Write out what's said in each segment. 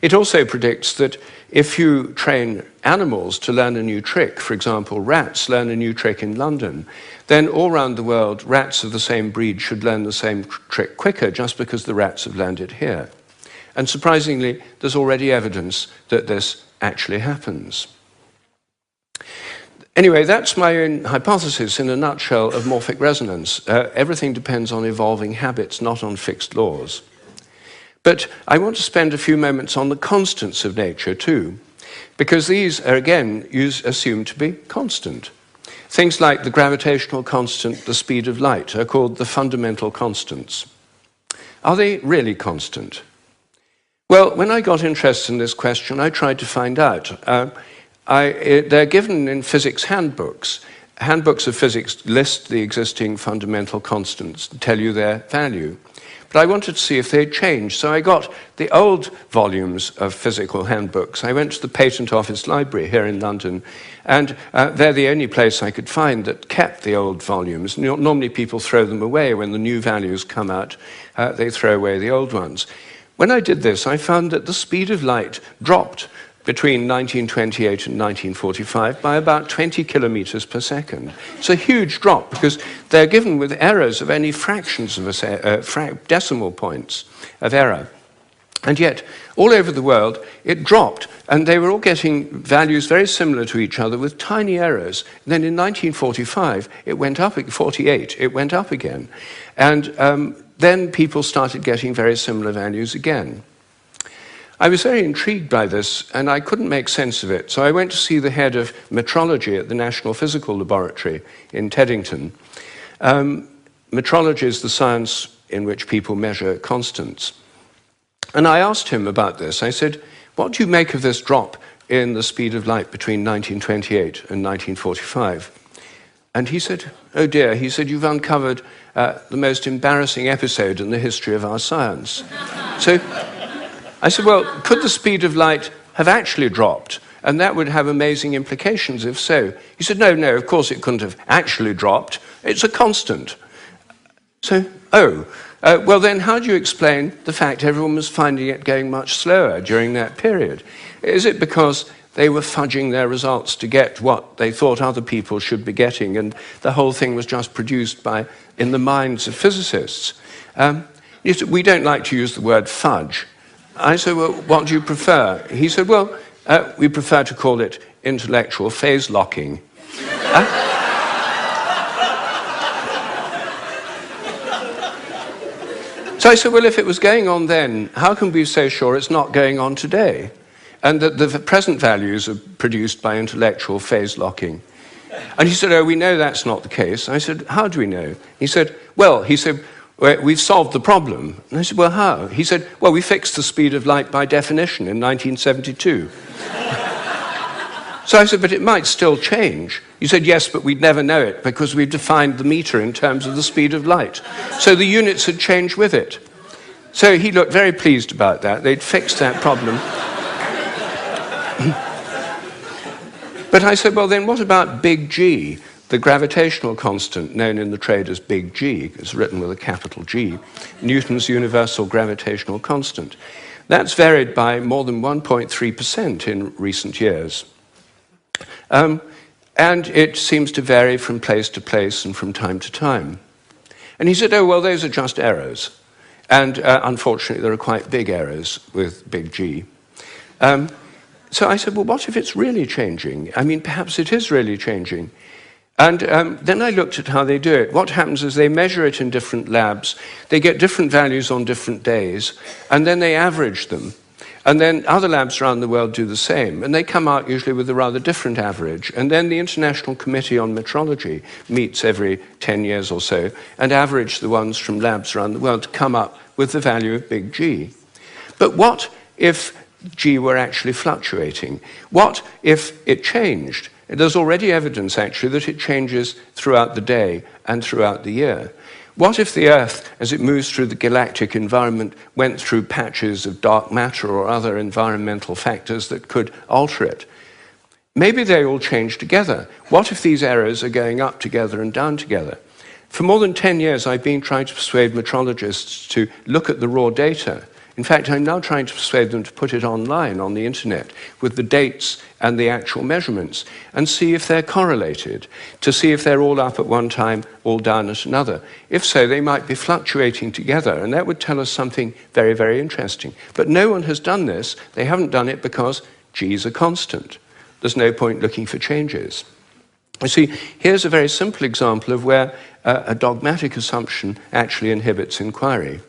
It also predicts that if you train animals to learn a new trick, for example, rats learn a new trick in London, then all around the world, rats of the same breed should learn the same trick quicker just because the rats have learned it here. And surprisingly, there's already evidence that this actually happens. Anyway, that's my own hypothesis in a nutshell of morphic resonance. Everything depends on evolving habits, not on fixed laws. But I want to spend a few moments on the constants of nature too, because these are again assumed to be constant. Things like the gravitational constant, the speed of light, are called the fundamental constants. Are they really constant? Well, when I got interested in this question, I tried to find out. They're given in physics handbooks. Handbooks of physics list the existing fundamental constants, tell you their value. But I wanted to see if they'd changed, so I got the old volumes of physical handbooks. I went to the Patent Office Library here in London, and they're the only place I could find that kept the old volumes. Normally people throw them away when the new values come out. They throw away the old ones. When I did this, I found that the speed of light dropped between 1928 and 1945 by about 20 kilometers per second. It's a huge drop because they're given with errors of only fractions of decimal points of error. And yet, all over the world, it dropped, and they were all getting values very similar to each other with tiny errors. And then in 1945, it went up, 48, it went up again. And then people started getting very similar values again. I was very intrigued by this, and I couldn't make sense of it. So I went to see the head of metrology at the National Physical Laboratory in Teddington. Metrology is the science in which people measure constants. And I asked him about this. I said, what do you make of this drop in the speed of light between 1928 and 1945? And he said, oh dear, he said, you've uncovered the most embarrassing episode in the history of our science. So I said, well, could the speed of light have actually dropped? And that would have amazing implications if so. He said, no, of course it couldn't have actually dropped. It's a constant. So, well then how do you explain the fact everyone was finding it going much slower during that period? Is it because they were fudging their results to get what they thought other people should be getting, and the whole thing was just produced in the minds of physicists? We don't like to use the word fudge. I said, well, what do you prefer? He said, well, we prefer to call it intellectual phase locking. So I said, well, if it was going on then, how can we be so sure it's not going on today? And that the present values are produced by intellectual phase locking. And he said, oh, we know that's not the case. I said, how do we know? He said, we've solved the problem. And I said, well, how? He said, well, we fixed the speed of light by definition in 1972. So I said, but it might still change. He said, yes, but we'd never know it because we've defined the meter in terms of the speed of light. So the units had changed with it. So he looked very pleased about that. They'd fixed that problem. But I said, well, then what about big G? The gravitational constant, known in the trade as big G, is written with a capital G, Newton's universal gravitational constant. That's varied by more than 1.3% in recent years. And it seems to vary from place to place and from time to time. And he said, oh, well, those are just errors. And unfortunately, there are quite big errors with big G. So I said, well, what if it's really changing? I mean, perhaps it is really changing. And then I looked at how they do it. What happens is they measure it in different labs. They get different values on different days, and then they average them. And then other labs around the world do the same, and they come out usually with a rather different average. And then the International Committee on Metrology meets every 10 years or so and average the ones from labs around the world to come up with the value of big G. But what if G were actually fluctuating? What if it changed? There's already evidence, actually, that it changes throughout the day and throughout the year. What if the Earth, as it moves through the galactic environment, went through patches of dark matter or other environmental factors that could alter it? Maybe they all change together. What if these errors are going up together and down together? For more than 10 years, I've been trying to persuade metrologists to look at the raw data In fact, I'm now trying to persuade them to put it online on the internet with the dates and the actual measurements and see if they're correlated, to see if they're all up at one time, all down at another. If so, they might be fluctuating together, and that would tell us something very, very interesting. But no one has done this. They haven't done it because G's are constant. There's no point looking for changes. You see, here's a very simple example of where a dogmatic assumption actually inhibits inquiry.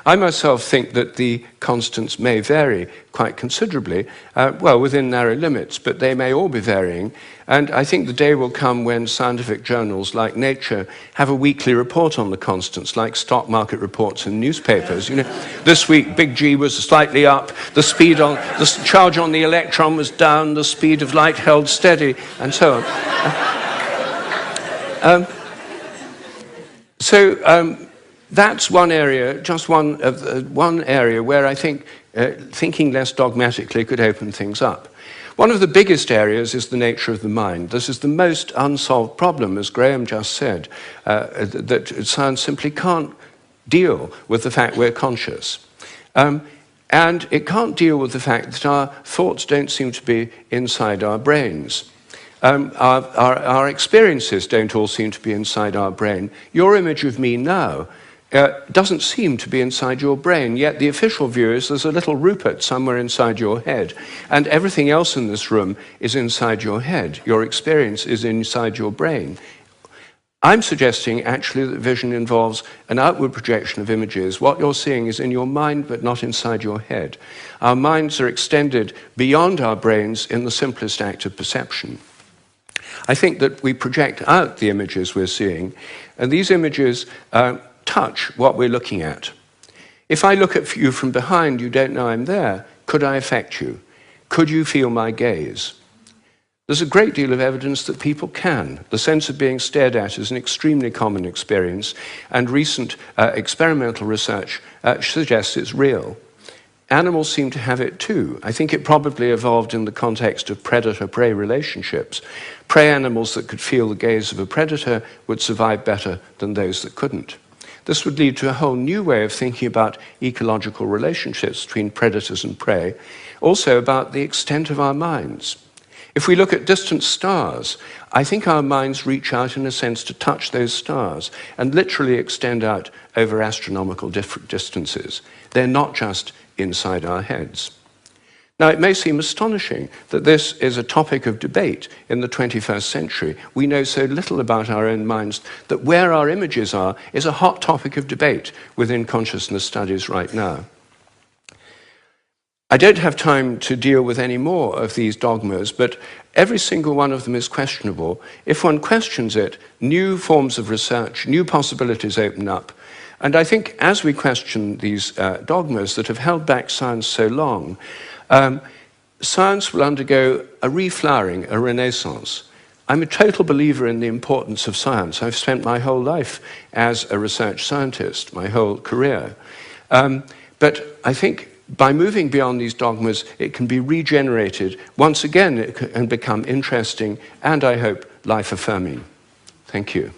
I myself think that the constants may vary quite considerably, well, within narrow limits, but they may all be varying. And I think the day will come when scientific journals like Nature have a weekly report on the constants, like stock market reports in newspapers. You know, this week, big G was slightly up, the charge on the electron was down, the speed of light held steady, and so on. That's one area, just one area where I think thinking less dogmatically could open things up. One of the biggest areas is the nature of the mind. This is the most unsolved problem, as Graham just said, that science simply can't deal with the fact we're conscious. And it can't deal with the fact that our thoughts don't seem to be inside our brains. Our experiences don't all seem to be inside our brain. Your image of me now doesn't seem to be inside your brain, yet the official view is there's a little Rupert somewhere inside your head, and everything else in this room is inside your head. Your experience is inside your brain. I'm suggesting actually that vision involves an outward projection of images. What you're seeing is in your mind, but not inside your head. Our minds are extended beyond our brains in the simplest act of perception. I think that we project out the images we're seeing, and these images touch what we're looking at. If I look at you from behind, you don't know I'm there. Could I affect you? Could you feel my gaze? There's a great deal of evidence that people can. The sense of being stared at is an extremely common experience, and recent experimental research suggests it's real. Animals seem to have it too. I think it probably evolved in the context of predator-prey relationships. Prey animals that could feel the gaze of a predator would survive better than those that couldn't. This would lead to a whole new way of thinking about ecological relationships between predators and prey, also about the extent of our minds. If we look at distant stars, I think our minds reach out in a sense to touch those stars and literally extend out over astronomical distances. They're not just inside our heads. Now, it may seem astonishing that this is a topic of debate in the 21st century. We know so little about our own minds that where our images are is a hot topic of debate within consciousness studies right now. I don't have time to deal with any more of these dogmas, but every single one of them is questionable. If one questions it, new forms of research, new possibilities open up. And I think as we question these dogmas that have held back science so long, science will undergo a reflowering, a renaissance. I'm a total believer in the importance of science. I've spent my whole life as a research scientist, my whole career. But I think by moving beyond these dogmas, it can be regenerated. Once again, it can become interesting and, I hope, life-affirming. Thank you.